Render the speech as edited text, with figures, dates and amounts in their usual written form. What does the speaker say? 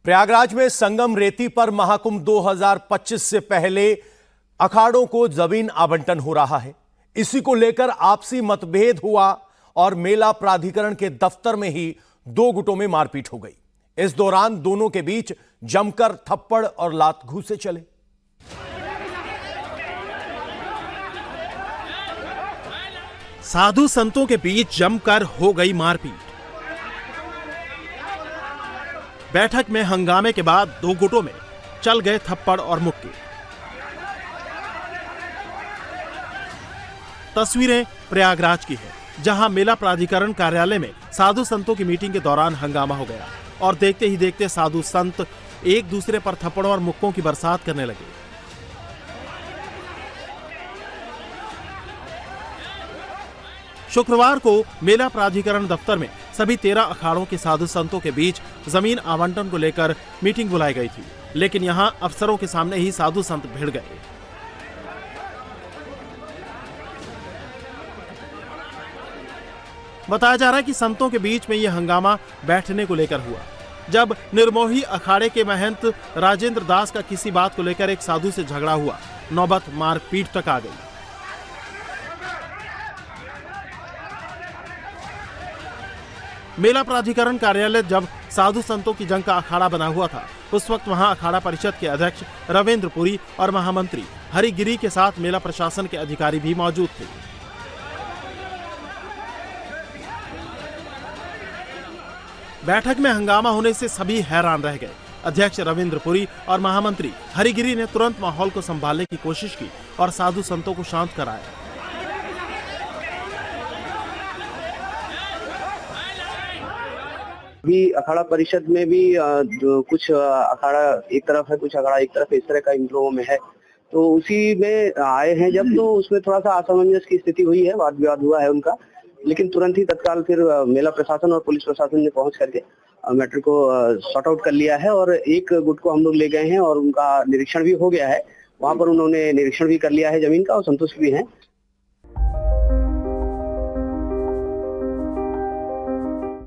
प्रयागराज में संगम रेती पर महाकुंभ 2025 से पहले अखाड़ों को जमीन आवंटन हो रहा है। इसी को लेकर आपसी मतभेद हुआ और मेला प्राधिकरण के दफ्तर में ही दो गुटों में मारपीट हो गई। इस दौरान दोनों के बीच जमकर थप्पड़ और लात घूंसे चले। साधु संतों के बीच जमकर हो गई मारपीट। बैठक में हंगामे के बाद दो गुटों में चल गए थप्पड़ और मुक्के। तस्वीरें प्रयागराज की है, जहां मेला प्राधिकरण कार्यालय में साधु संतों की मीटिंग के दौरान हंगामा हो गया और देखते ही देखते साधु संत एक दूसरे पर थप्पड़ों और मुक्कों की बरसात करने लगे। शुक्रवार को मेला प्राधिकरण दफ्तर में सभी 13 अखाड़ों के साधु संतों के बीच जमीन आवंटन को लेकर मीटिंग बुलाई गई थी, लेकिन यहां अफसरों के सामने ही साधु संत भिड़ गए। बताया जा रहा है कि संतों के बीच में यह हंगामा बैठने को लेकर हुआ, जब निर्मोही अखाड़े के महंत राजेंद्र दास का किसी बात को लेकर एक साधु से झगड़ा हुआ। नौबत मारपीट तक आ गई। मेला प्राधिकरण कार्यालय जब साधु संतों की जंग का अखाड़ा बना हुआ था, उस वक्त वहां अखाड़ा परिषद के अध्यक्ष रविंद्र पुरी और महामंत्री हरिगिरी के साथ मेला प्रशासन के अधिकारी भी मौजूद थे। बैठक में हंगामा होने से सभी हैरान रह गए। अध्यक्ष रविंद्र पुरी और महामंत्री हरिगिरी ने तुरंत माहौल को संभालने की कोशिश की और साधु संतों को शांत कराया। भी अखाड़ा परिषद में भी जो कुछ अखाड़ा एक तरफ है, कुछ अखाड़ा एक तरफ, इस तरह का इन लोगों में है। तो उसी में आए हैं जब, तो उसमें थोड़ा सा असमंजस की स्थिति हुई है, वाद विवाद हुआ है उनका, लेकिन तुरंत ही तत्काल फिर मेला प्रशासन और पुलिस प्रशासन ने पहुंच करके मैटर को सॉर्ट आउट कर लिया है और एक गुट को हम लोग ले गए हैं और उनका निरीक्षण भी हो गया है। वहां पर उन्होंने निरीक्षण भी कर लिया है जमीन का और संतुष्ट भी हैं।